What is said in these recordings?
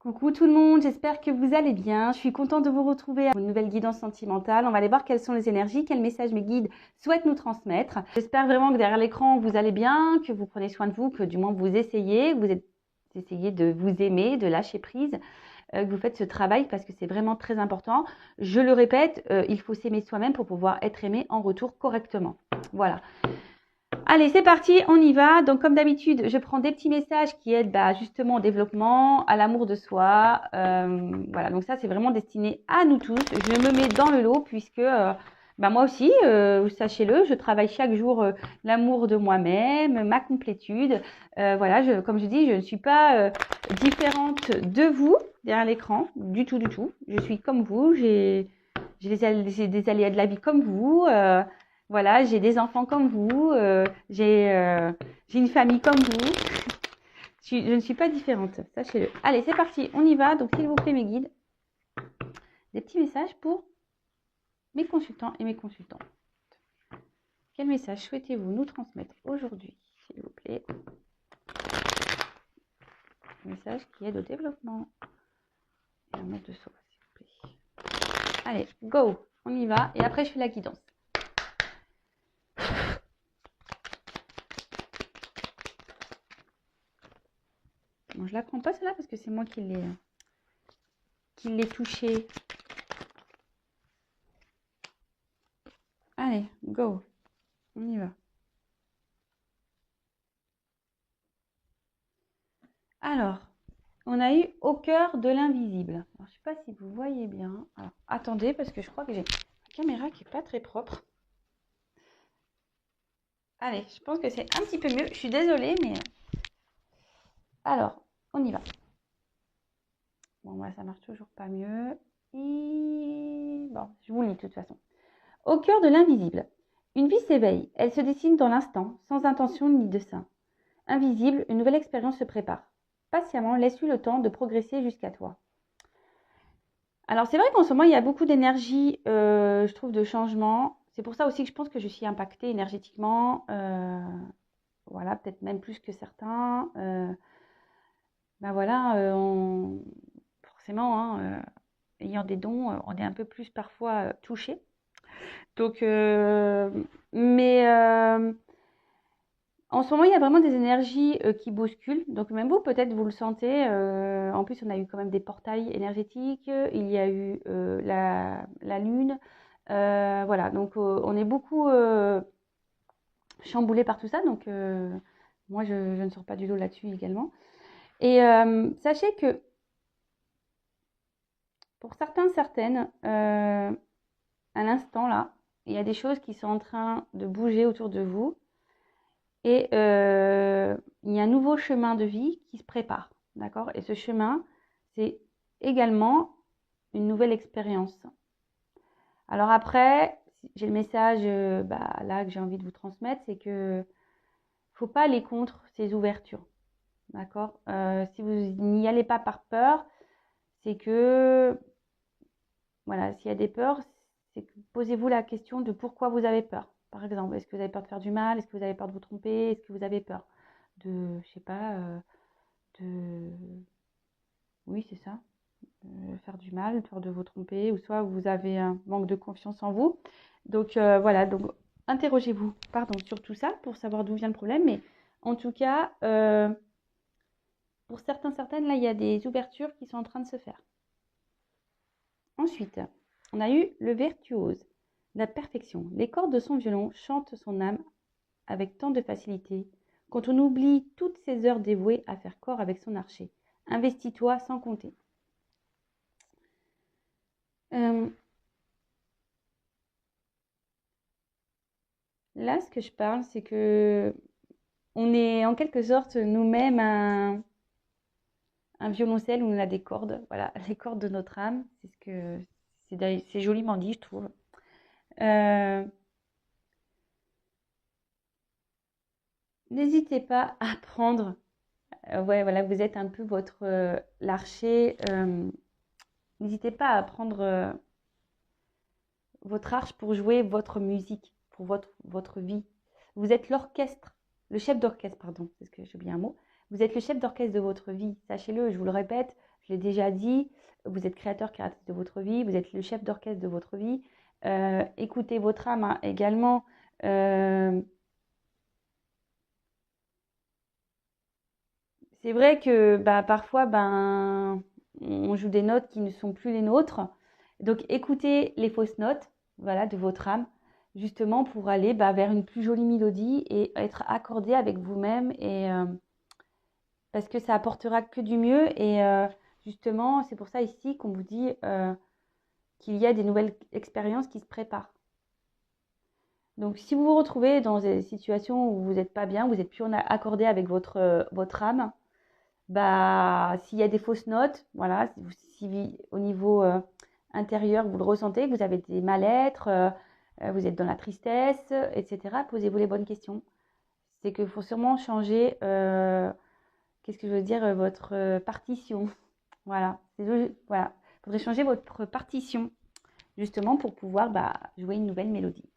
Coucou tout le monde, j'espère que vous allez bien. Je suis contente de vous retrouver pour une nouvelle guidance sentimentale. On va aller voir quelles sont les énergies, quels messages mes guides souhaitent nous transmettre. J'espère vraiment que derrière l'écran, vous allez bien, que vous prenez soin de vous, que du moins vous essayez de vous aimer, de lâcher prise, que vous faites ce travail parce que c'est vraiment très important. Je le répète, il faut s'aimer soi-même pour pouvoir être aimé en retour correctement. Voilà. Allez, c'est parti, on y va. Donc, comme d'habitude, je prends des petits messages qui aident justement au développement, à l'amour de soi. Voilà, donc ça, c'est vraiment destiné à nous tous. Je me mets dans le lot puisque moi aussi, sachez-le, je travaille chaque jour l'amour de moi-même, ma complétude. Voilà, comme je dis, je ne suis pas différente de vous derrière l'écran, du tout, du tout. Je suis comme vous, j'ai des aléas de la vie comme vous. Voilà, j'ai des enfants comme vous, j'ai une famille comme vous. Je ne suis pas différente, sachez-le. Allez, c'est parti, on y va. Donc, s'il vous plaît, mes guides, des petits messages pour mes consultants et mes consultantes. Quel message souhaitez-vous nous transmettre aujourd'hui, s'il vous plaît? Un message qui aide au développement et l'amour de soi, s'il vous plaît. Allez, go, on y va. Et après, je fais la guidance. Bon, je la prends pas celle-là parce que c'est moi qui l'ai touchée. Allez, go. On y va. Alors, on a eu au cœur de l'invisible. Je ne sais pas si vous voyez bien. Alors, attendez, parce que je crois que j'ai une caméra qui n'est pas très propre. Allez, je pense que c'est un petit peu mieux. Je suis désolée, mais... Alors, on y va. Bon, moi, ça marche toujours pas mieux. Bon, je vous lis de toute façon. Au cœur de l'invisible. Une vie s'éveille. Elle se dessine dans l'instant, sans intention ni dessein. Invisible, une nouvelle expérience se prépare. Patiemment, laisse-lui le temps de progresser jusqu'à toi. Alors, c'est vrai qu'en ce moment, il y a beaucoup d'énergie, je trouve, de changement. C'est pour ça aussi que je pense que je suis impactée énergétiquement. Voilà, peut-être même plus que certains. Forcément, ayant des dons, on est un peu plus parfois touché. Donc, en ce moment, il y a vraiment des énergies qui bousculent. Donc, même vous, peut-être, vous le sentez. En plus, on a eu quand même des portails énergétiques. Il y a eu la Lune. Voilà, donc on est beaucoup chamboulé par tout ça. Donc, moi, je ne sors pas du lot là-dessus également. Et sachez que pour certains, certaines, à l'instant, là, il y a des choses qui sont en train de bouger autour de vous. Et il y a un nouveau chemin de vie qui se prépare, d'accord? Et ce chemin, c'est également une nouvelle expérience. Alors après, j'ai le message là que j'ai envie de vous transmettre, c'est que faut pas aller contre ces ouvertures, d'accord? Si vous n'y allez pas par peur, c'est que, voilà, s'il y a des peurs, c'est que posez-vous la question de pourquoi vous avez peur. Par exemple, est-ce que vous avez peur de faire du mal? Est-ce que vous avez peur de vous tromper? Est-ce que vous avez peur de, je sais pas, oui, c'est ça, faire du mal, peur de vous tromper, ou soit vous avez un manque de confiance en vous. Donc voilà, donc interrogez-vous, sur tout ça pour savoir d'où vient le problème. Mais en tout cas, pour certaines, là, il y a des ouvertures qui sont en train de se faire. Ensuite, on a eu le virtuose, la perfection. Les cordes de son violon chantent son âme avec tant de facilité, quand on oublie toutes ces heures dévouées à faire corps avec son archer. Investis-toi sans compter. Là, ce que je parle, c'est que on est en quelque sorte nous-mêmes un violoncelle où on a des cordes. Voilà, les cordes de notre âme. C'est joliment dit, je trouve. N'hésitez pas à prendre. Ouais, voilà, vous êtes un peu l'archer. N'hésitez pas à prendre votre arche pour jouer votre musique, pour votre vie. Vous êtes l'orchestre, le chef d'orchestre, pardon, parce que j'ai oublié un mot. Vous êtes le chef d'orchestre de votre vie, sachez-le, je vous le répète, Je l'ai déjà dit, vous êtes créateur, créatrice de votre vie, vous êtes le chef d'orchestre de votre vie. Écoutez votre âme hein, également. C'est vrai que bah, parfois, on joue des notes qui ne sont plus les nôtres. Donc, écoutez les fausses notes voilà, de votre âme, justement pour aller vers une plus jolie mélodie et être accordé avec vous-même. Parce que ça apportera que du mieux. Et justement, c'est pour ça ici qu'on vous dit qu'il y a des nouvelles expériences qui se préparent. Donc, si vous vous retrouvez dans des situations où vous n'êtes pas bien, vous n'êtes plus accordé avec votre âme, s'il y a des fausses notes, voilà, si au niveau intérieur, vous le ressentez, que vous avez des mal-être, vous êtes dans la tristesse, etc., posez-vous les bonnes questions. C'est qu'il faut sûrement changer, qu'est-ce que je veux dire, votre partition. Voilà, voilà. Il faudrait changer votre partition, justement, pour pouvoir jouer une nouvelle mélodie.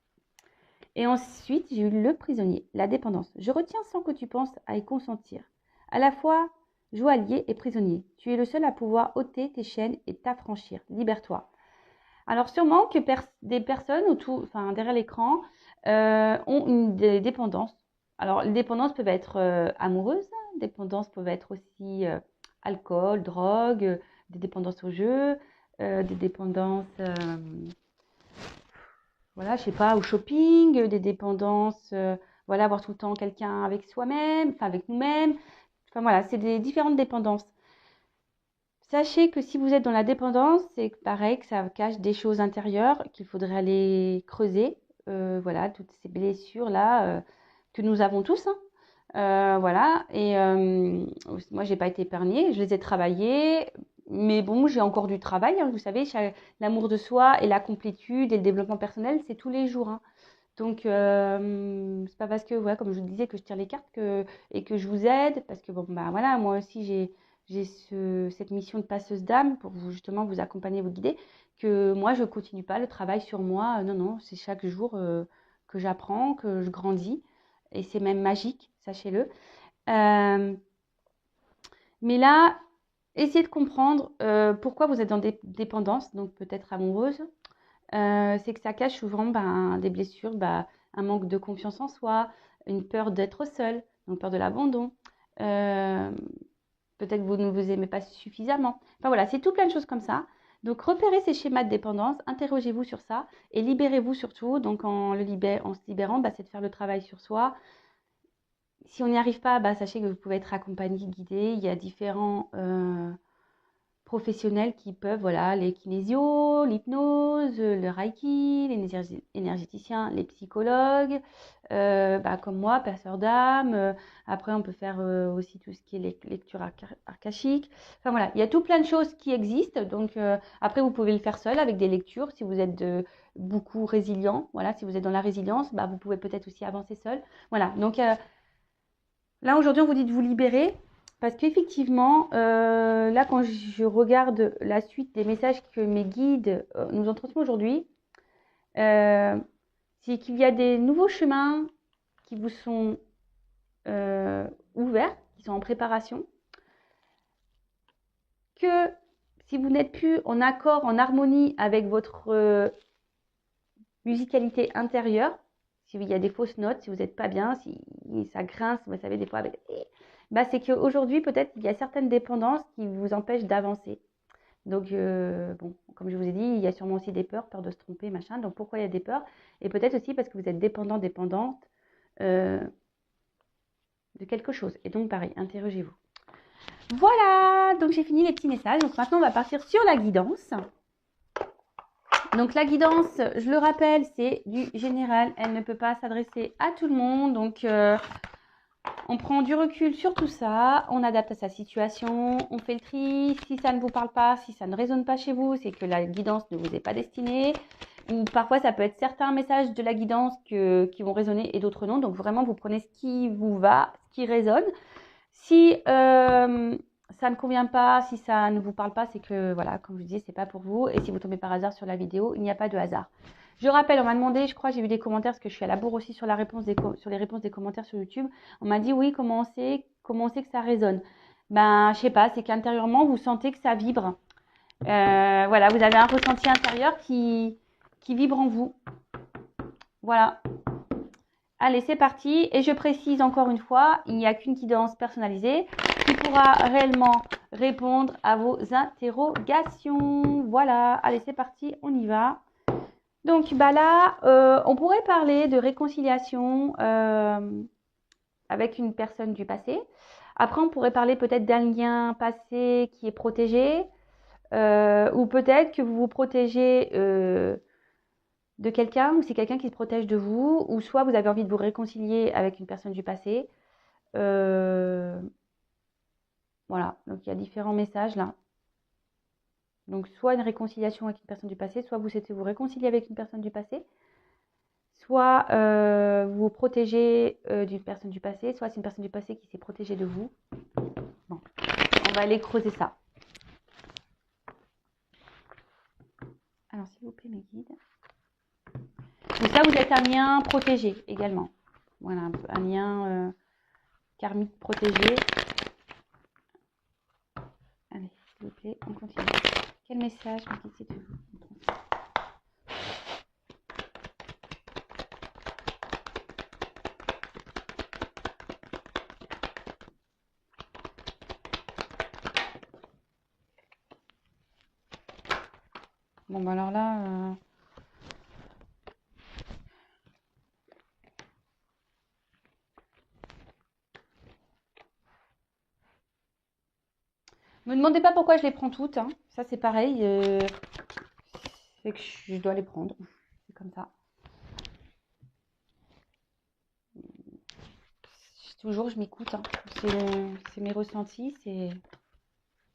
Et ensuite, j'ai eu le prisonnier, la dépendance. Je retiens sans que tu penses à y consentir. À la fois joaillier et prisonnier. Tu es le seul à pouvoir ôter tes chaînes et t'affranchir. Libère-toi. Alors sûrement que des personnes derrière l'écran ont des dépendances. Alors les dépendances peuvent être amoureuses, des dépendances peuvent être aussi alcool, drogue, des dépendances au jeu, des dépendances voilà, je sais pas, au shopping, des dépendances, voilà, avoir tout le temps quelqu'un avec soi-même, enfin avec nous-mêmes. Enfin voilà, c'est des différentes dépendances. Sachez que si vous êtes dans la dépendance, c'est pareil que ça cache des choses intérieures qu'il faudrait aller creuser. Voilà, toutes ces blessures-là que nous avons tous. Voilà, et moi, j'ai pas été épargnée, je les ai travaillées. Mais bon, j'ai encore du travail. Hein, vous savez, l'amour de soi et la complétude et le développement personnel, c'est tous les jours. Hein. Donc, c'est pas parce que, voilà, comme je vous disais, que je tire les cartes et que je vous aide. Parce que, bon, voilà, moi aussi, j'ai cette mission de passeuse d'âme pour justement vous accompagner, vous guider. Que moi, je continue pas le travail sur moi. Non, non, c'est chaque jour que j'apprends, que je grandis. Et c'est même magique, sachez-le. Mais là, essayez de comprendre pourquoi vous êtes dans des dépendances, donc peut-être amoureuses. C'est que ça cache souvent des blessures, un manque de confiance en soi, une peur d'être seul, donc peur de l'abandon. Peut-être que vous ne vous aimez pas suffisamment. Enfin voilà, c'est tout plein de choses comme ça. Donc repérez ces schémas de dépendance, interrogez-vous sur ça et libérez-vous surtout. Donc en se libérant, c'est de faire le travail sur soi. Si on n'y arrive pas, sachez que vous pouvez être accompagné, guidé. Il y a différents professionnels qui peuvent, voilà, les kinésios, l'hypnose, le reiki, les énergéticiens, les psychologues, comme moi, passeur d'âme. Après, on peut faire aussi tout ce qui est lecture akashique. Enfin voilà, il y a tout plein de choses qui existent. Donc après, vous pouvez le faire seul avec des lectures si vous êtes beaucoup résilient. Voilà, si vous êtes dans la résilience, vous pouvez peut-être aussi avancer seul. Voilà, donc là aujourd'hui, on vous dit de vous libérer. Parce qu'effectivement, là, quand je regarde la suite des messages que mes guides nous ont transmis aujourd'hui, c'est qu'il y a des nouveaux chemins qui vous sont ouverts, qui sont en préparation. Que si vous n'êtes plus en accord, en harmonie avec votre musicalité intérieure, s'il y a des fausses notes, si vous n'êtes pas bien, si ça grince, vous savez, des fois avec... c'est qu'aujourd'hui, peut-être, il y a certaines dépendances qui vous empêchent d'avancer. Donc, comme je vous ai dit, il y a sûrement aussi des peurs, peur de se tromper, machin. Donc, pourquoi il y a des peurs? Et peut-être aussi parce que vous êtes dépendant, dépendante de quelque chose. Et donc, pareil, interrogez-vous. Voilà, donc j'ai fini les petits messages. Donc, maintenant, on va partir sur la guidance. Donc, la guidance, je le rappelle, c'est du général. Elle ne peut pas s'adresser à tout le monde. Donc, on prend du recul sur tout ça, on adapte à sa situation, on fait le tri. Si ça ne vous parle pas, si ça ne résonne pas chez vous, c'est que la guidance ne vous est pas destinée. Ou parfois, ça peut être certains messages de la guidance qui vont résonner et d'autres non. Donc vraiment, vous prenez ce qui vous va, ce qui résonne. Si ça ne convient pas, si ça ne vous parle pas, c'est que, voilà, comme je vous disais, c'est pas pour vous. Et si vous tombez par hasard sur la vidéo, il n'y a pas de hasard. Je rappelle, on m'a demandé, je crois, j'ai vu des commentaires, parce que je suis à la bourre aussi sur les réponses des commentaires sur YouTube. On m'a dit, oui, comment on sait que ça résonne? ben, je sais pas, c'est qu'intérieurement, vous sentez que ça vibre. Voilà, vous avez un ressenti intérieur qui vibre en vous. Voilà. Allez, c'est parti. Et je précise encore une fois, il n'y a qu'une guidance personnalisée qui pourra réellement répondre à vos interrogations. Voilà. Allez, c'est parti, on y va. Donc, bah là, on pourrait parler de réconciliation avec une personne du passé. Après, on pourrait parler peut-être d'un lien passé qui est protégé. Ou peut-être que vous vous protégez de quelqu'un, ou c'est quelqu'un qui se protège de vous, ou soit vous avez envie de vous réconcilier avec une personne du passé. Voilà, donc il y a différents messages là. Donc soit une réconciliation avec une personne du passé, soit vous souhaitez vous réconcilier avec une personne du passé, soit vous vous protégez d'une personne du passé, soit c'est une personne du passé qui s'est protégée de vous. Bon, on va aller creuser ça. Alors s'il vous plaît mes guides. Donc ça, vous êtes un lien protégé également. Voilà, un lien karmique protégé. Allez, s'il vous plaît, on continue. Quel message me dites de vous? Bon, bah alors là... Me demandez pas pourquoi je les prends toutes. Hein. Ça, c'est pareil. C'est que je dois les prendre. C'est comme ça. Toujours, je m'écoute. Hein. C'est mes ressentis. C'est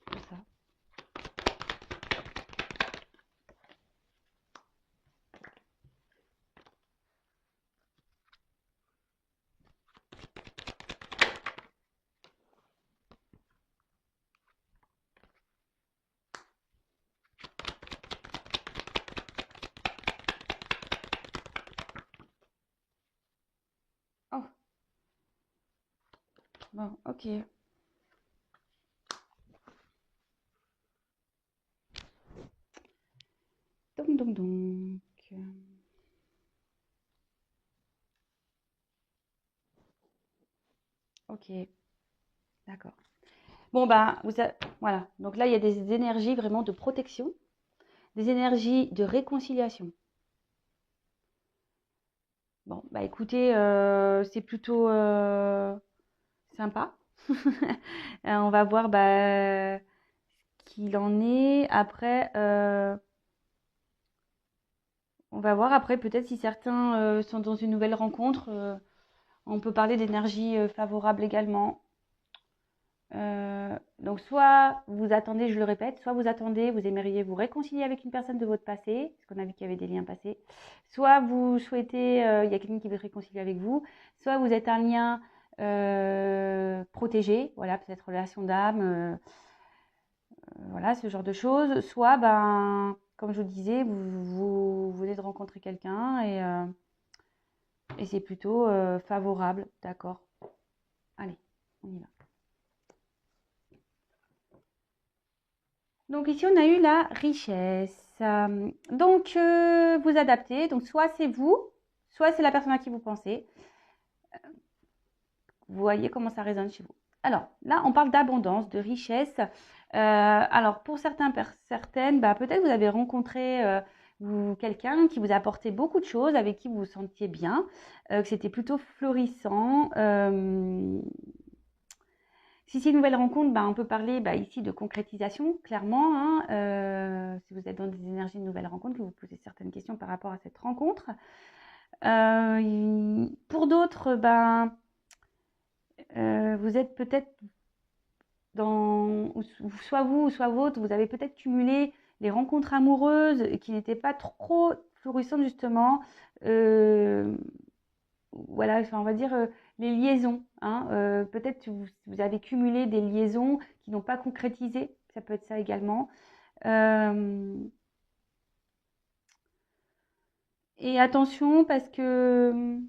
comme ça. Oh. Bon, ok. Donc. Ok. D'accord. Bon, bah, voilà. Donc là, il y a des énergies vraiment de protection, des énergies de réconciliation. Bon, bah écoutez, c'est plutôt sympa. On va voir bah, ce qu'il en est. Après, on va voir après peut-être si certains sont dans une nouvelle rencontre. On peut parler d'énergie favorable également. Donc soit vous attendez, je le répète, soit vous attendez, vous aimeriez vous réconcilier avec une personne de votre passé, parce qu'on a vu qu'il y avait des liens passés, soit vous souhaitez, il y a quelqu'un qui veut se réconcilier avec vous, soit vous êtes un lien protégé, voilà, peut-être relation d'âme, voilà, ce genre de choses, soit, ben, comme je vous disais, vous venez de rencontrer quelqu'un et c'est plutôt favorable, d'accord. Allez, on y va. Donc ici, on a eu la richesse. Donc, vous adaptez. Donc, soit c'est vous, soit c'est la personne à qui vous pensez. Vous voyez comment ça résonne chez vous. Alors, là, on parle d'abondance, de richesse. Alors, pour certaines, bah, peut-être vous avez rencontré quelqu'un qui vous a apporté beaucoup de choses, avec qui vous vous sentiez bien, que c'était plutôt florissant. Si c'est une nouvelle rencontre, bah, on peut parler bah, ici de concrétisation, clairement. Hein, si vous êtes dans des énergies de nouvelle rencontre, que vous posez certaines questions par rapport à cette rencontre. Pour d'autres, ben, vous êtes peut-être dans, soit vous, soit votre, vous avez peut-être cumulé les rencontres amoureuses qui n'étaient pas trop florissantes justement. Voilà, enfin, on va dire les liaisons. Hein, peut-être que vous avez cumulé des liaisons qui n'ont pas concrétisé. Ça peut être ça également. Et attention parce que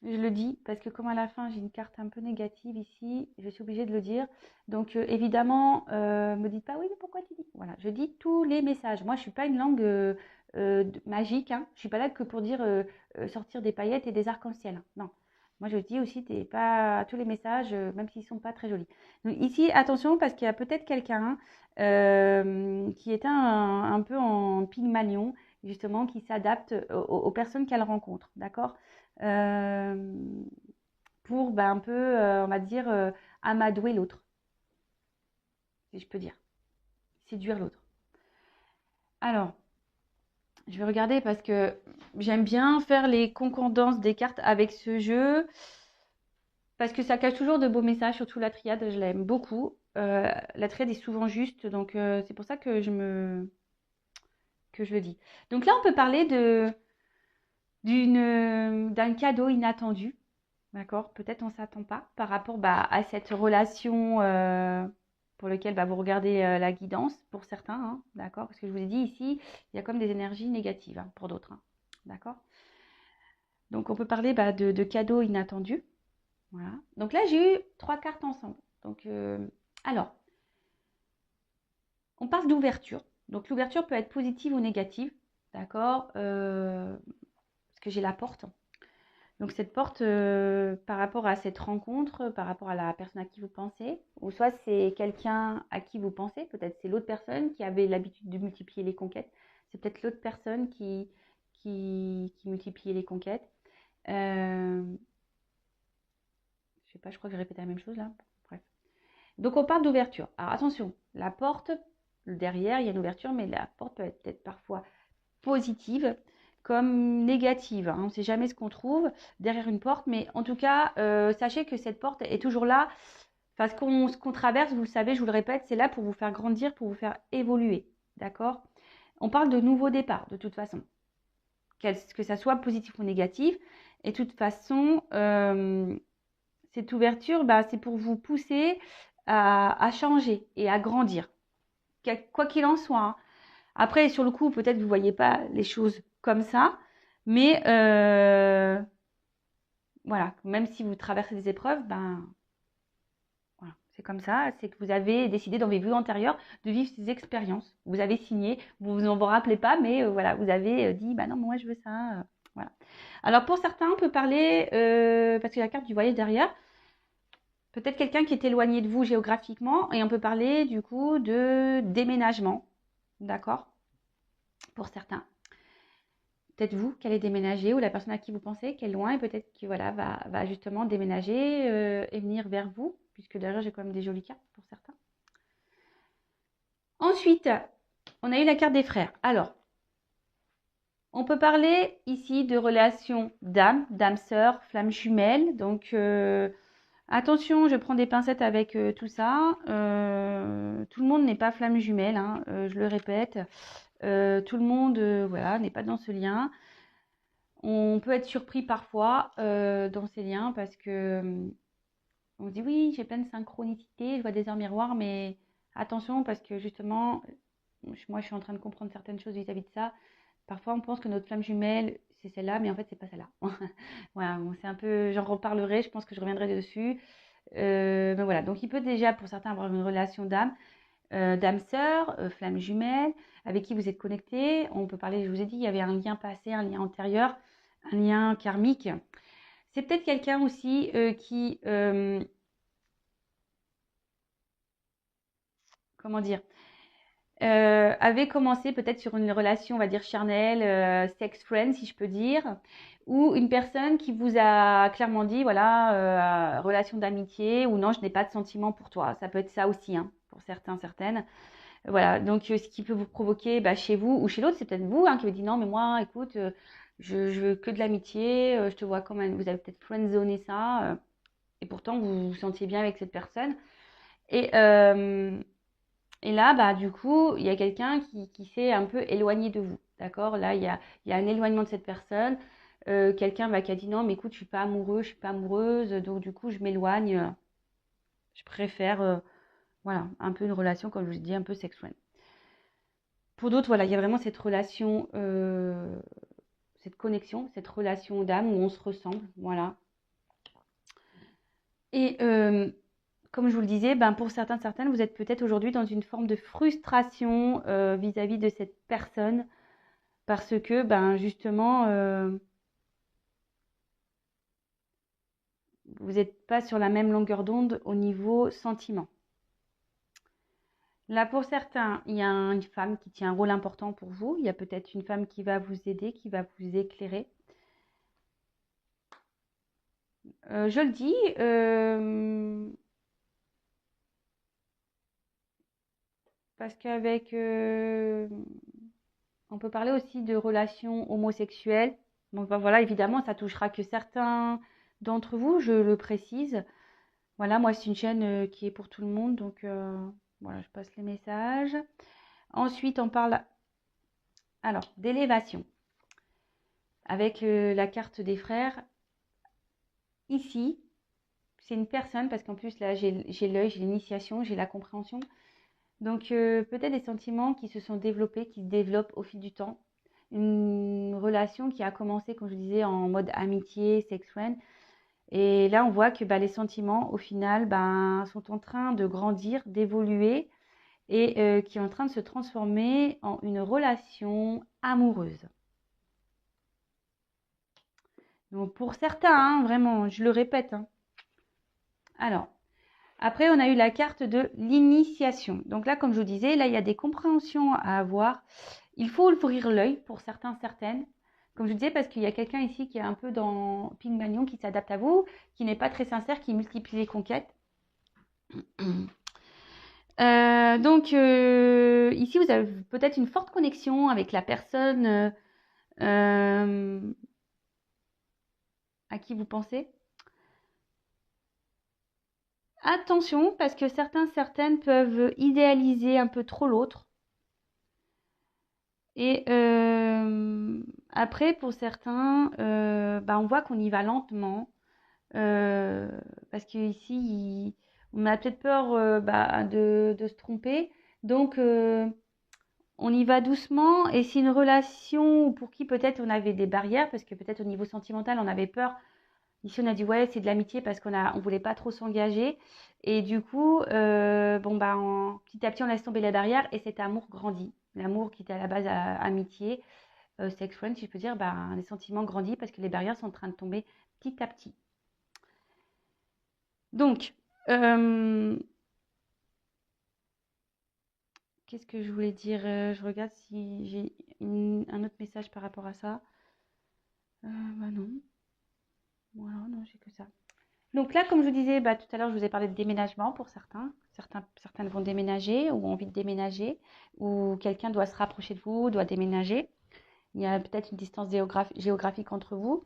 Je le dis parce que comme à la fin, j'ai une carte un peu négative ici, je suis obligée de le dire. Donc évidemment, me dites pas: «Oui, mais pourquoi tu dis?» Voilà, je dis tous les messages. Moi, je suis pas une langue, magique, hein. Je suis pas là que pour dire, sortir des paillettes et des arcs-en-ciel, hein. Non. Moi, je dis aussi des pas tous les messages, même s'ils sont pas très jolis. Donc ici, attention parce qu'il y a peut-être quelqu'un, qui est un peu en Pygmalion, justement, qui s'adapte aux personnes qu'elle rencontre, d'accord? euh, pour un peu, on va dire, amadouer l'autre, si je peux dire, séduire l'autre. Alors, je vais regarder parce que j'aime bien faire les concordances des cartes avec ce jeu, parce que ça cache toujours de beaux messages, surtout la triade, je l'aime beaucoup. La triade est souvent juste, donc c'est pour ça que je le dis. Donc là, on peut parler d'un cadeau inattendu. D'accord? Peut-être on ne s'attend pas par rapport à cette relation pour laquelle vous regardez la guidance pour certains, hein, d'accord? Parce que je vous ai dit ici, il y a comme des énergies négatives hein, pour d'autres, hein, d'accord? Donc on peut parler de cadeaux inattendus. Voilà. Donc là, j'ai eu 3 cartes ensemble. Donc, alors, on parle d'ouverture. Donc l'ouverture peut être positive ou négative, d'accord? Parce que j'ai la porte. Donc cette porte, par rapport à cette rencontre, par rapport à la personne à qui vous pensez, ou soit c'est quelqu'un à qui vous pensez, peut-être c'est l'autre personne qui avait l'habitude de multiplier les conquêtes, c'est peut-être l'autre personne qui multipliait les conquêtes. Je sais pas, je crois que je répète la même chose là. Bref. Donc on parle d'ouverture. Alors attention, la porte, derrière il y a une ouverture, mais la porte peut être peut-être parfois positive comme négative, hein. On ne sait jamais ce qu'on trouve derrière une porte, mais en tout cas, sachez que cette porte est toujours là. Enfin, ce qu'on traverse, vous le savez, je vous le répète, c'est là pour vous faire grandir, pour vous faire évoluer. D'accord? On parle de nouveau départ, de toute façon. Que ça soit positif ou négatif. Et de toute façon, cette ouverture, c'est pour vous pousser à changer et à grandir. Quoi qu'il en soit, hein. Après, sur le coup, peut-être que vous ne voyez pas les choses comme ça, mais voilà, même si vous traversez des épreuves, voilà, c'est comme ça, c'est que vous avez décidé dans vos vies antérieures de vivre ces expériences. Vous avez signé, vous ne vous rappelez pas, mais voilà, vous avez dit, non, moi je veux ça. Voilà. Alors pour certains, on peut parler, parce qu'il y a la carte du voyage derrière, peut-être quelqu'un qui est éloigné de vous géographiquement, et on peut parler du coup de déménagement, d'accord? Pour certains. Peut-être vous qui allez déménager ou la personne à qui vous pensez qui est loin et peut-être qui voilà, va justement déménager et venir vers vous, puisque derrière j'ai quand même des jolies cartes pour certains. Ensuite, on a eu la carte des frères. Alors, on peut parler ici de relations d'âme, d'âme-sœur, flamme jumelle. Donc, attention, je prends des pincettes avec tout ça. Tout le monde n'est pas flamme jumelle, hein, je le répète. Tout le monde voilà, n'est pas dans ce lien. On peut être surpris parfois dans ces liens parce que on se dit oui, j'ai plein de synchronicité, je vois des heures miroirs, mais attention parce que justement, moi je suis en train de comprendre certaines choses vis-à-vis de ça. Parfois on pense que notre flamme jumelle c'est celle-là, mais en fait c'est pas celle-là. Voilà, bon, c'est un peu, j'en reparlerai, je pense que je reviendrai dessus. Mais voilà, donc il peut déjà pour certains avoir une relation d'âme, d'âme sœur, flamme jumelle, avec qui vous êtes connecté. On peut parler, je vous ai dit, il y avait un lien passé, un lien antérieur, un lien karmique. C'est peut-être quelqu'un aussi qui, comment dire, avait commencé peut-être sur une relation, on va dire charnelle, sex friend, si je peux dire, ou une personne qui vous a clairement dit, voilà, relation d'amitié, ou non, je n'ai pas de sentiment pour toi. Ça peut être ça aussi, hein, pour certains, certaines. Voilà, donc ce qui peut vous provoquer chez vous ou chez l'autre, c'est peut-être vous hein, qui vous dit non, mais moi, écoute, je veux que de l'amitié, je te vois comme vous avez peut-être friendzoné ça, et pourtant vous vous sentiez bien avec cette personne. Et, euh, et là, du coup, il y a quelqu'un qui s'est un peu éloigné de vous, d'accord? Là, il y a un éloignement de cette personne. Quelqu'un qui a dit non, mais écoute, je suis pas amoureux, je suis pas amoureuse, donc du coup, je m'éloigne. Je préfère, voilà, un peu une relation, comme je vous dis, un peu sexuelle. Pour d'autres, voilà, il y a vraiment cette relation, cette connexion, cette relation d'âme où on se ressemble, voilà. Et comme je vous le disais, ben, pour certaines, vous êtes peut-être aujourd'hui dans une forme de frustration vis-à-vis de cette personne parce que, ben, justement, vous n'êtes pas sur la même longueur d'onde au niveau sentiment. Là, pour certains, il y a une femme qui tient un rôle important pour vous. Il y a peut-être une femme qui va vous aider, qui va vous éclairer. Je le dis, parce qu'avec, on peut parler aussi de relations homosexuelles. Donc ben, voilà, évidemment, ça touchera que certains d'entre vous, je le précise. Voilà, moi, c'est une chaîne qui est pour tout le monde, donc voilà, je passe les messages. Ensuite, on parle alors d'élévation avec la carte des frères. Ici, c'est une personne, parce qu'en plus, là, j'ai l'œil, j'ai l'initiation, j'ai la compréhension. Donc, peut-être des sentiments qui se sont développés, qui se développent au fil du temps. Une relation qui a commencé, comme je disais, en mode amitié, sex friend. Et là, on voit que bah, les sentiments, au final, bah, sont en train de grandir, d'évoluer et qui est en train de se transformer en une relation amoureuse. Donc, pour certains, hein, vraiment, je le répète. Hein. Alors, après, on a eu la carte de l'initiation. Donc là, comme je vous disais, là, il y a des compréhensions à avoir. Il faut ouvrir l'œil pour certains, certaines. Comme je disais, parce qu'il y a quelqu'un ici qui est un peu dans Pygmalion, qui s'adapte à vous, qui n'est pas très sincère, qui multiplie les conquêtes. Ici, vous avez peut-être une forte connexion avec la personne à qui vous pensez. Attention, parce que certaines peuvent idéaliser un peu trop l'autre. Et après, pour certains, bah, on voit qu'on y va lentement. Parce qu'ici, on a peut-être peur bah, de se tromper. Donc, on y va doucement. Et c'est une relation pour qui peut-être on avait des barrières, parce que peut-être au niveau sentimental, on avait peur. Ici, on a dit, ouais, c'est de l'amitié parce qu'on voulait pas trop s'engager. Et du coup, bon, bah, petit à petit, on laisse tomber les barrières et cet amour grandit. L'amour qui était à la base amitié, sex friend, si je peux dire, bah, les sentiments grandissent parce que les barrières sont en train de tomber petit à petit. Donc, qu'est-ce que je voulais dire? Je regarde si j'ai un autre message par rapport à ça. Bah non. Voilà, non, j'ai que ça. Donc là, comme je vous disais, bah, tout à l'heure, je vous ai parlé de déménagement pour certains. Certaines vont déménager ou ont envie de déménager, ou quelqu'un doit se rapprocher de vous, doit déménager. Il y a peut-être une distance géographique entre vous.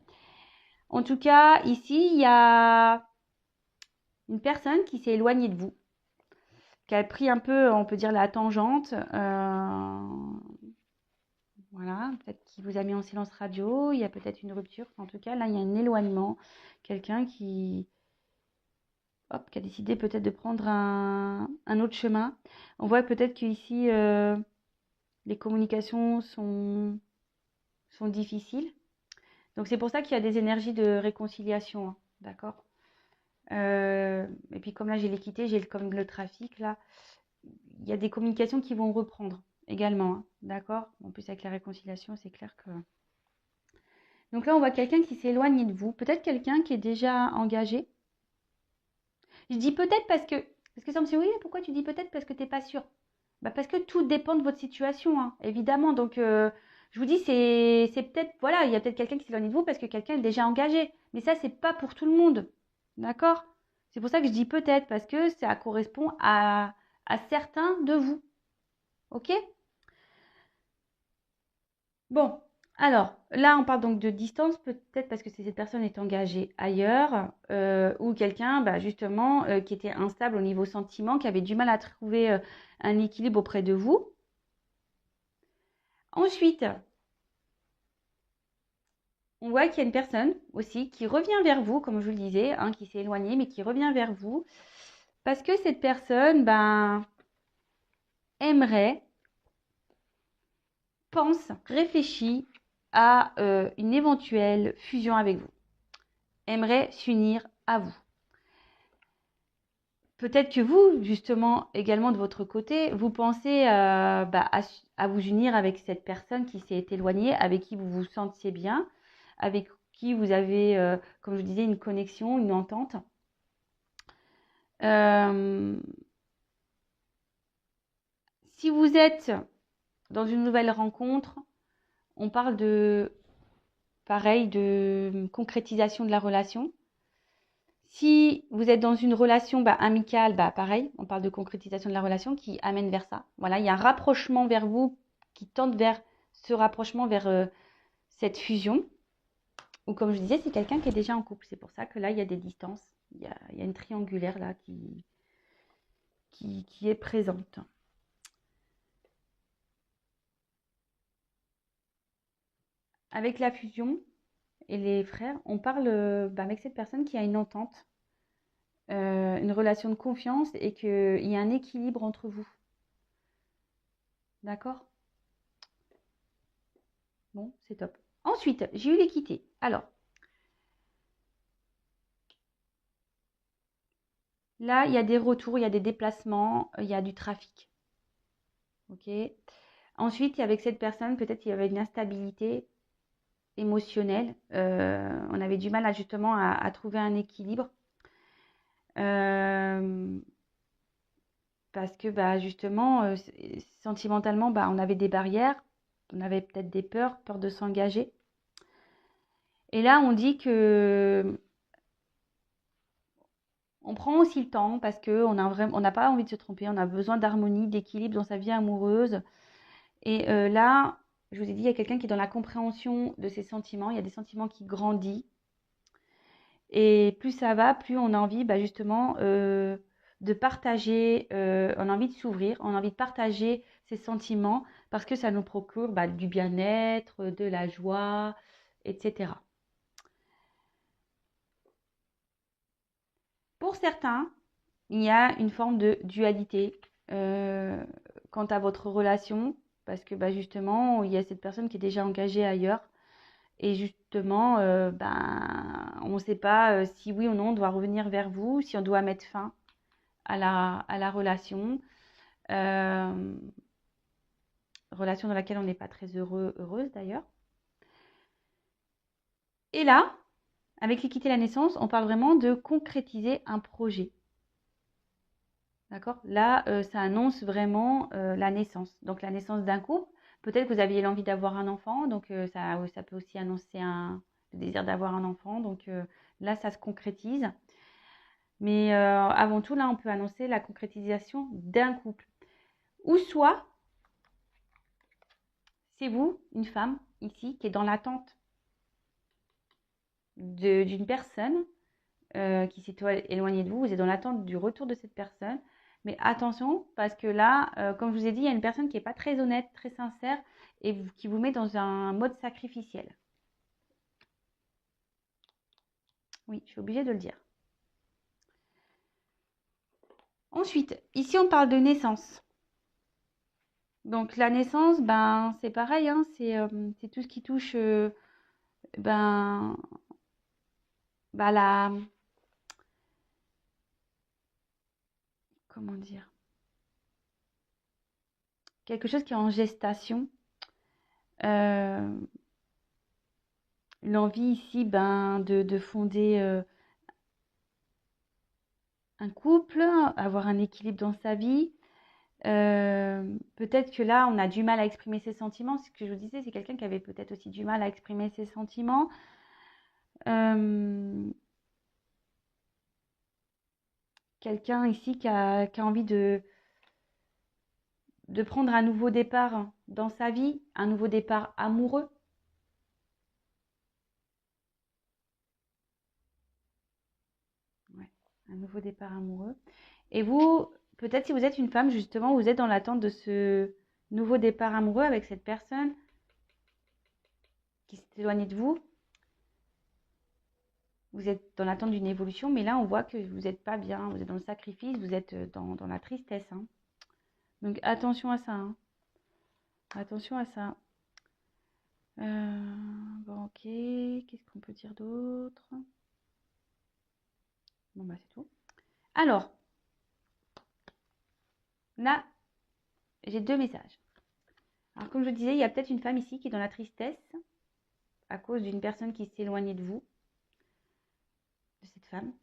En tout cas, ici, il y a une personne qui s'est éloignée de vous, qui a pris un peu, on peut dire, la tangente. Voilà, peut-être qu'il vous a mis en silence radio, il y a peut-être une rupture. En tout cas, là, il y a un éloignement. Quelqu'un qui a décidé peut-être de prendre un autre chemin. On voit peut-être qu'ici, les communications sont difficiles. Donc, c'est pour ça qu'il y a des énergies de réconciliation. Hein, d'accord. Et puis, comme là, j'ai l'équité, j'ai comme le trafic, là, il y a des communications qui vont reprendre également. Hein, d'accord. En plus, avec la réconciliation, c'est clair que... Donc là, on voit quelqu'un qui s'éloigne de vous. Peut-être quelqu'un qui est déjà engagé. Je dis peut-être parce que ça me dit, oui, pourquoi tu dis peut-être parce que tu n'es pas sûr? Bah parce que tout dépend de votre situation, hein, évidemment. Donc, je vous dis, c'est peut-être, voilà, il y a peut-être quelqu'un qui s'éloigne de vous parce que quelqu'un est déjà engagé. Mais ça, c'est pas pour tout le monde. D'accord? C'est pour ça que je dis peut-être, parce que ça correspond à certains de vous. Ok? Bon, alors là, on parle donc de distance, peut-être parce que cette personne est engagée ailleurs, ou quelqu'un, bah, justement, qui était instable au niveau sentiment, qui avait du mal à trouver un équilibre auprès de vous. Ensuite, on voit qu'il y a une personne aussi qui revient vers vous, comme je vous le disais, hein, qui s'est éloignée, mais qui revient vers vous, parce que cette personne, ben, aimerait, pense, réfléchit à une éventuelle fusion avec vous, aimerait s'unir à vous. peut-être que vous, justement, également de votre côté, vous pensez à vous unir avec cette personne qui s'est éloignée, avec qui vous vous sentiez bien, avec qui vous avez, comme je disais, une connexion, une entente. Si vous êtes dans une nouvelle rencontre, on parle de, pareil, de concrétisation de la relation. Si vous êtes dans une relation amicale, pareil, on parle de concrétisation de la relation qui amène vers ça. Voilà, il y a un rapprochement vers vous qui tente vers ce rapprochement, vers cette fusion. Ou comme je disais, c'est quelqu'un qui est déjà en couple. C'est pour ça que là, il y a des distances. Il y a une triangulaire là qui est présente. Avec la fusion et les frères, on parle avec cette personne qui a une entente, une relation de confiance et qu'il y a un équilibre entre vous. D'accord? Bon, c'est top. Ensuite, j'ai eu l'équité. Alors, là, il y a des retours, il y a des déplacements, il y a du trafic. Ok. Ensuite, avec cette personne, peut-être qu'il y avait une instabilité émotionnelle. On avait du mal justement à trouver un équilibre. Parce que justement, sentimentalement, on avait des barrières, on avait peut-être des peurs de s'engager. Et là, on dit que on prend aussi le temps parce qu'on n'a pas envie de se tromper, on a besoin d'harmonie, d'équilibre dans sa vie amoureuse. Et là, je vous ai dit, il y a quelqu'un qui est dans la compréhension de ses sentiments, il y a des sentiments qui grandissent. Et plus ça va, plus on a envie justement de partager, on a envie de s'ouvrir, on a envie de partager ses sentiments parce que ça nous procure du bien-être, de la joie, etc. Pour certains, il y a une forme de dualité quant à votre relation parce que justement, il y a cette personne qui est déjà engagée ailleurs. Et justement, on ne sait pas si oui ou non on doit revenir vers vous, si on doit mettre fin à la relation. Relation dans laquelle on n'est pas très heureuse d'ailleurs. Et là, avec l'équité et la naissance, on parle vraiment de concrétiser un projet. D'accord? Là, ça annonce vraiment la naissance. Donc la naissance d'un couple. Peut-être que vous aviez l'envie d'avoir un enfant, donc ça peut aussi annoncer le désir d'avoir un enfant. Donc là, ça se concrétise. Mais avant tout, là, on peut annoncer la concrétisation d'un couple. Ou soit, c'est vous, une femme, ici, qui est dans l'attente d'une personne qui s'est éloignée de vous. Vous êtes dans l'attente du retour de cette personne. Mais attention, parce que là, comme je vous ai dit, il y a une personne qui n'est pas très honnête, très sincère, et qui vous met dans un mode sacrificiel. Oui, je suis obligée de le dire. Ensuite, ici, on parle de naissance. Donc, la naissance, c'est pareil, hein, c'est tout ce qui touche la... Comment dire? Quelque chose qui est en gestation. L'envie ici, de fonder un couple, avoir un équilibre dans sa vie. Peut-être que là, on a du mal à exprimer ses sentiments. Ce que je vous disais, c'est quelqu'un qui avait peut-être aussi du mal à exprimer ses sentiments. Quelqu'un ici qui a envie de prendre un nouveau départ dans sa vie, un nouveau départ amoureux. Ouais, un nouveau départ amoureux. Et vous, peut-être si vous êtes une femme, justement, vous êtes dans l'attente de ce nouveau départ amoureux avec cette personne qui s'est éloignée de vous. Vous êtes dans l'attente d'une évolution, mais là, on voit que vous n'êtes pas bien. Vous êtes dans le sacrifice, vous êtes dans la tristesse. Hein. Donc, attention à ça. Hein. Attention à ça. Bon, ok. Qu'est-ce qu'on peut dire d'autre? Bon, c'est tout. Alors, Là, j'ai 2 messages. Alors, comme je disais, il y a peut-être une femme ici qui est dans la tristesse à cause d'une personne qui s'est éloignée de vous, de cette femme.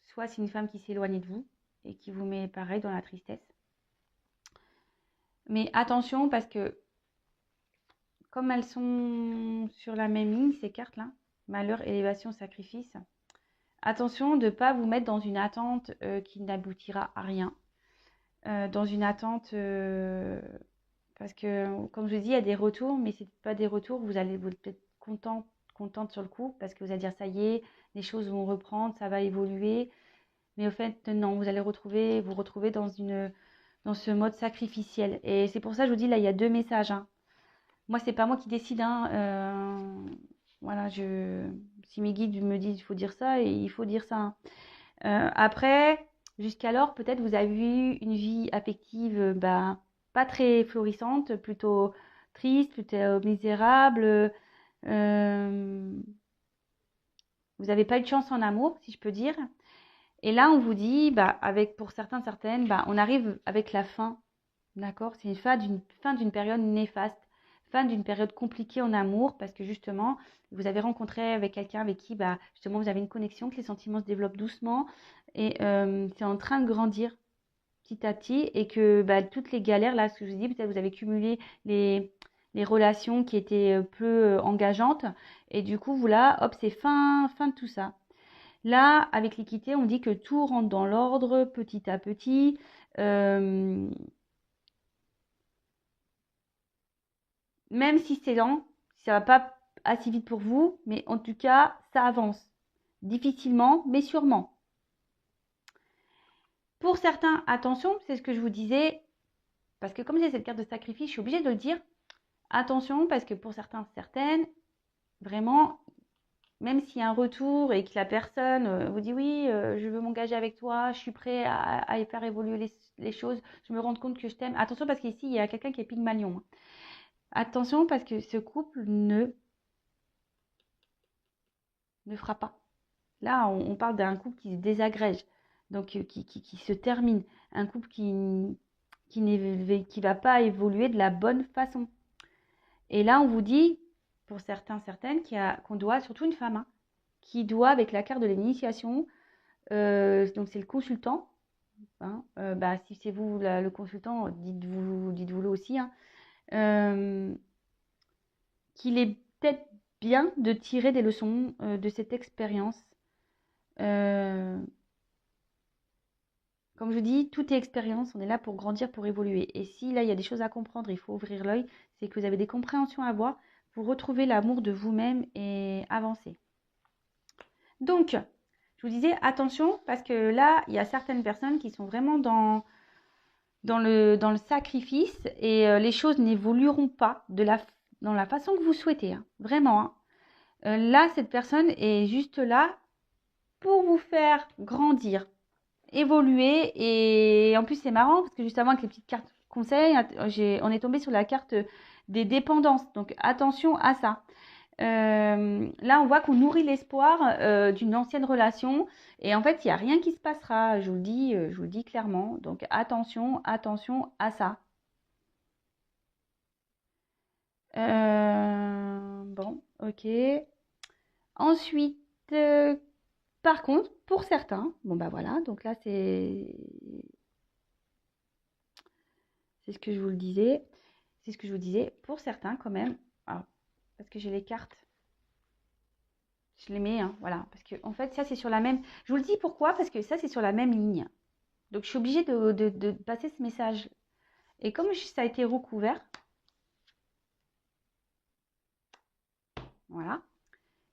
Soit c'est une femme qui s'est éloignée de vous et qui vous met pareil dans la tristesse. Mais attention parce que comme elles sont sur la même ligne, ces cartes-là, malheur, élévation, sacrifice, attention de ne pas vous mettre dans une attente qui n'aboutira à rien. Dans une attente, parce que, comme je dis, il y a des retours, mais ce n'est pas des retours, vous allez vous être contente sur le coup, parce que vous allez dire, ça y est, les choses vont reprendre, ça va évoluer. Mais au fait, non, vous allez vous retrouver dans ce mode sacrificiel. Et c'est pour ça que je vous dis, là, il y a 2 messages. Hein. Moi, c'est pas moi qui décide. Hein. Voilà, si mes guides me disent il faut dire ça, et il faut dire ça. Hein. Après, jusqu'alors, peut-être vous avez eu une vie affective pas très florissante, plutôt triste, plutôt misérable. Vous n'avez pas eu de chance en amour, si je peux dire. Et là, on vous dit, pour certains, certaines, on arrive avec la fin. D'accord? C'est une fin d'une période néfaste, fin d'une période compliquée en amour, parce que justement, vous avez rencontré avec quelqu'un avec qui, justement, vous avez une connexion, que les sentiments se développent doucement, et c'est en train de grandir petit à petit, et que toutes les galères, là, ce que je vous dis, peut-être vous avez cumulé les relations qui étaient peu engageantes, et du coup, vous là, hop, c'est fin de tout ça. Là, avec l'équité, on dit que tout rentre dans l'ordre petit à petit. Même si c'est lent, ça va pas assez vite pour vous, mais en tout cas, ça avance. Difficilement, mais sûrement. Pour certains, attention, c'est ce que je vous disais, parce que comme j'ai cette carte de sacrifice, je suis obligée de le dire. Attention, parce que pour certains, certaines, vraiment, même s'il y a un retour et que la personne vous dit oui, je veux m'engager avec toi, je suis prêt à faire évoluer les choses, je me rends compte que je t'aime. Attention, parce qu'ici, il y a quelqu'un qui est Pygmalion. Hein. Attention, parce que ce couple ne fera pas. Là, on parle d'un couple qui se désagrège, donc qui se termine. Un couple qui va pas évoluer de la bonne façon. Et là, on vous dit, pour certains, certaines, qu'on doit, surtout une femme, hein, qui doit, avec la carte de l'initiation, donc c'est le consultant. Hein, si c'est vous le consultant, dites-vous-le aussi. Hein, qu'il est peut-être bien de tirer des leçons de cette expérience. Comme je dis, tout est expérience, on est là pour grandir, pour évoluer. Et si là, il y a des choses à comprendre, il faut ouvrir l'œil, c'est que vous avez des compréhensions à avoir pour retrouver l'amour de vous-même et avancer. Donc, je vous disais, attention, parce que là, il y a certaines personnes qui sont vraiment dans le sacrifice et les choses n'évolueront pas dans la façon que vous souhaitez. Hein, vraiment. Hein. Là, cette personne est juste là pour vous faire grandir, évoluer. Et en plus, c'est marrant parce que justement, avec les petites cartes conseils, on est tombé sur la carte des dépendances. Donc, attention à ça. Là, on voit qu'on nourrit l'espoir d'une ancienne relation. Et en fait, il n'y a rien qui se passera. Je vous le dis clairement. Donc, attention à ça. Bon, ok. Ensuite, par contre, pour certains, voilà, donc là c'est ce que je vous le disais, c'est ce que je vous disais, pour certains quand même, alors, parce que j'ai les cartes, je les mets, hein, voilà, parce que en fait ça c'est sur la même, je vous le dis pourquoi, parce que ça c'est sur la même ligne, donc je suis obligée de passer ce message, et comme ça a été recouvert, voilà,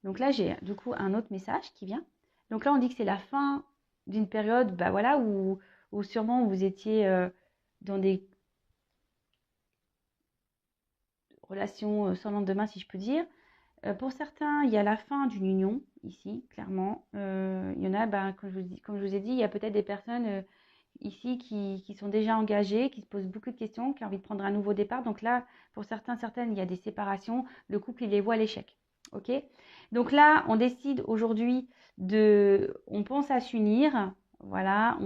donc là j'ai du coup un autre message qui vient, donc là on dit que c'est la fin d'une période, voilà, où sûrement vous étiez dans des relations sans lendemain, si je peux dire. Pour certains, il y a la fin d'une union, ici, clairement. Il y en a, comme je vous ai dit, il y a peut-être des personnes ici qui sont déjà engagées, qui se posent beaucoup de questions, qui ont envie de prendre un nouveau départ. Donc là, pour certains, certaines, il y a des séparations. Le couple, il les voit à l'échec. Ok? Donc là, on décide aujourd'hui on pense à s'unir. Voilà,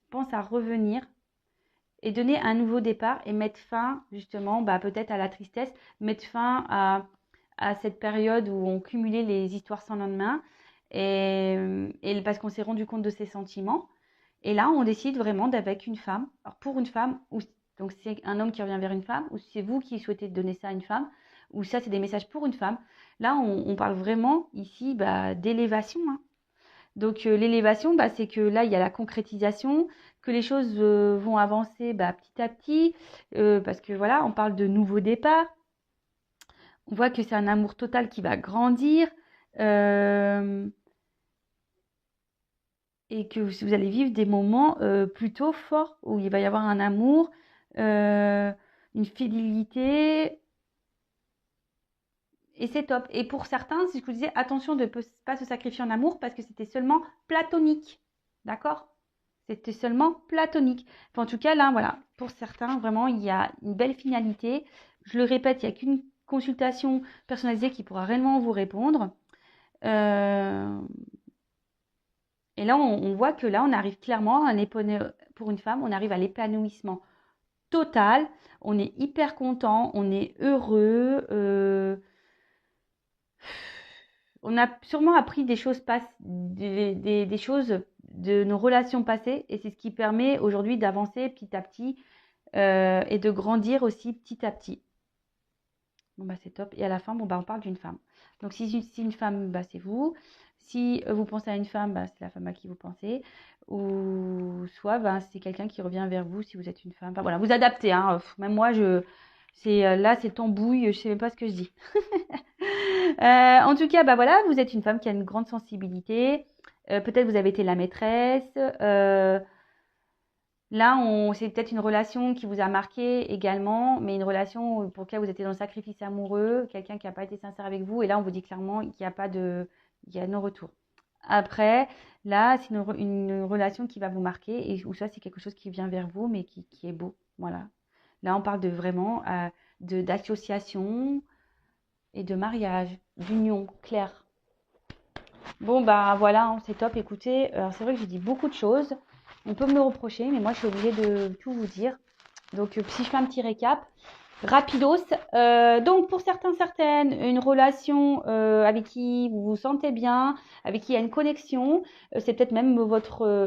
pense à revenir et donner un nouveau départ et mettre fin justement peut-être à la tristesse, mettre fin à cette période où on cumulait les histoires sans lendemain et parce qu'on s'est rendu compte de ses sentiments. Et là, on décide vraiment d'avec une femme. Alors pour une femme, donc c'est un homme qui revient vers une femme, ou c'est vous qui souhaitez donner ça à une femme, ou ça c'est des messages pour une femme. Là, on parle vraiment ici d'élévation, hein. Donc l'élévation, c'est que là, il y a la concrétisation, que les choses vont avancer petit à petit, parce que voilà, on parle de nouveau départ. On voit que c'est un amour total qui va grandir et que vous allez vivre des moments plutôt forts où il va y avoir un amour, une fidélité. Et c'est top. Et pour certains, si je vous disais, attention de ne pas se sacrifier en amour parce que c'était seulement platonique. D'accord? C'était seulement platonique. Enfin, en tout cas, là, voilà. Pour certains, vraiment, il y a une belle finalité. Je le répète, il n'y a qu'une consultation personnalisée qui pourra réellement vous répondre. Et là, on voit que là, on arrive clairement pour une femme, on arrive à l'épanouissement total. On est hyper content, on est heureux. On a sûrement appris des choses des choses de nos relations passées et c'est ce qui permet aujourd'hui d'avancer petit à petit et de grandir aussi petit à petit. Bon c'est top. Et à la fin, on parle d'une femme. Donc si une femme, c'est vous. Si vous pensez à une femme, c'est la femme à qui vous pensez. Ou soit c'est quelqu'un qui revient vers vous si vous êtes une femme. Enfin voilà, vous adaptez, hein. Même moi, là, c'est tambouille, je sais même pas ce que je dis. En tout cas, voilà, vous êtes une femme qui a une grande sensibilité. Peut-être vous avez été la maîtresse. Là, c'est peut-être une relation qui vous a marqué également, mais une relation pour laquelle vous étiez dans le sacrifice amoureux, quelqu'un qui n'a pas été sincère avec vous. Et là, on vous dit clairement qu'il n'y a pas il y a no retour. Après, là, c'est une relation qui va vous marquer ou ça, c'est quelque chose qui vient vers vous, mais qui est beau. Voilà. Là, on parle de vraiment d'association et de mariage, d'union claire. Bon, voilà, hein, c'est top. Écoutez, c'est vrai que j'ai dit beaucoup de choses. On peut me le reprocher, mais moi, je suis obligée de tout vous dire. Donc, si je fais un petit récap, rapidos. Donc, pour certaines, une relation avec qui vous vous sentez bien, avec qui il y a une connexion. C'est peut-être même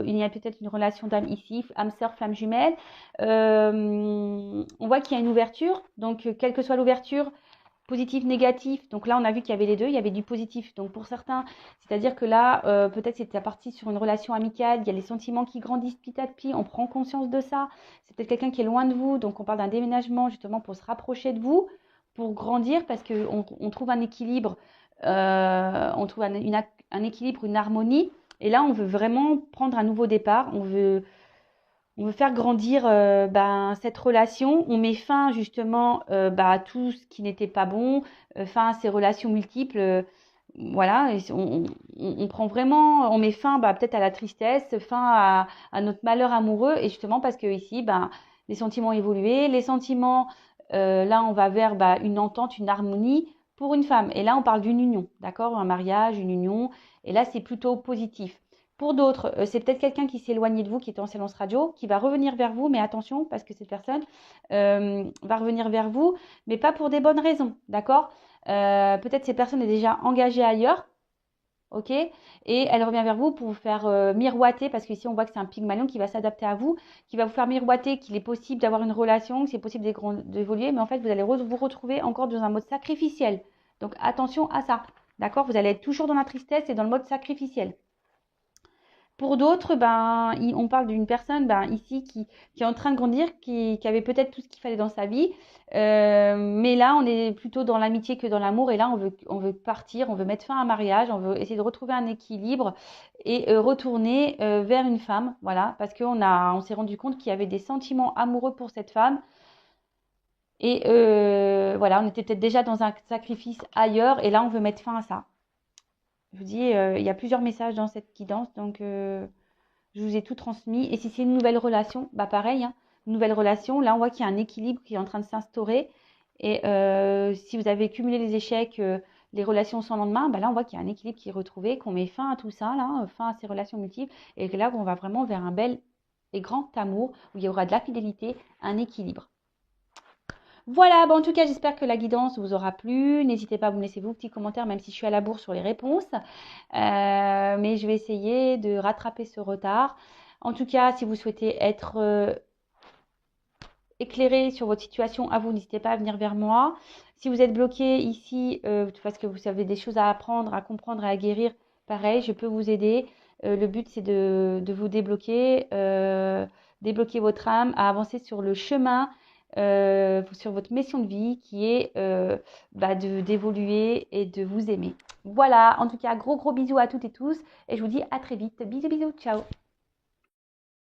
il y a peut-être une relation d'âme ici, âme sœur, flamme jumelle. On voit qu'il y a une ouverture. Donc, quelle que soit l'ouverture, positif, négatif. Donc là, on a vu qu'il y avait les deux. Il y avait du positif. Donc pour certains, c'est-à-dire que là, peut-être c'était parti sur une relation amicale. Il y a les sentiments qui grandissent petit à petit. On prend conscience de ça. C'est peut-être quelqu'un qui est loin de vous. Donc on parle d'un déménagement justement pour se rapprocher de vous, pour grandir parce qu'on trouve un équilibre. On trouve un équilibre, une harmonie. Et là, on veut vraiment prendre un nouveau départ. On veut faire grandir cette relation. On met fin justement à tout ce qui n'était pas bon, fin à ces relations multiples. Voilà, et on prend vraiment, on met fin peut-être à la tristesse, fin à notre malheur amoureux. Et justement parce que ici, les sentiments ont évolué. Les sentiments, là, on va vers une entente, une harmonie pour une femme. Et là, on parle d'une union, d'accord? Un mariage, une union. Et là, c'est plutôt positif. Pour d'autres, c'est peut-être quelqu'un qui s'est éloigné de vous, qui était en silence radio, qui va revenir vers vous, mais attention, parce que cette personne va revenir vers vous, mais pas pour des bonnes raisons, d'accord? Peut-être cette personne est déjà engagée ailleurs, ok? Et elle revient vers vous pour vous faire miroiter, parce qu'ici on voit que c'est un Pygmalion qui va s'adapter à vous, qui va vous faire miroiter qu'il est possible d'avoir une relation, que c'est possible d'évoluer, mais en fait vous allez vous retrouver encore dans un mode sacrificiel. Donc attention à ça, d'accord? Vous allez être toujours dans la tristesse et dans le mode sacrificiel. Pour d'autres, on parle d'une personne ici qui est en train de grandir, qui avait peut-être tout ce qu'il fallait dans sa vie. Mais là, on est plutôt dans l'amitié que dans l'amour. Et là, on veut partir, on veut mettre fin à un mariage, on veut essayer de retrouver un équilibre et retourner vers une femme. Voilà, parce on s'est rendu compte qu'il y avait des sentiments amoureux pour cette femme. Et voilà, on était peut-être déjà dans un sacrifice ailleurs. Et là, on veut mettre fin à ça. Je vous dis, il y a plusieurs messages dans cette guidance, donc je vous ai tout transmis. Et si c'est une nouvelle relation, pareil, hein, une nouvelle relation, là on voit qu'il y a un équilibre qui est en train de s'instaurer. Et si vous avez cumulé les échecs, les relations sans lendemain, là on voit qu'il y a un équilibre qui est retrouvé, qu'on met fin à tout ça, là, fin à ces relations multiples, et que là on va vraiment vers un bel et grand amour, où il y aura de la fidélité, un équilibre. Voilà, bon, en tout cas, j'espère que la guidance vous aura plu. N'hésitez pas à me laisser vos petits commentaires, même si je suis à la bourre sur les réponses. Mais je vais essayer de rattraper ce retard. En tout cas, si vous souhaitez être éclairé sur votre situation à vous, n'hésitez pas à venir vers moi. Si vous êtes bloqué ici, parce que vous avez des choses à apprendre, à comprendre et à guérir, pareil, je peux vous aider. Le but, c'est de vous débloquer, débloquer votre âme, à avancer sur le chemin, sur votre mission de vie qui est d'évoluer et de vous aimer. Voilà, en tout cas, gros bisous à toutes et tous et je vous dis à très vite. Bisous, ciao.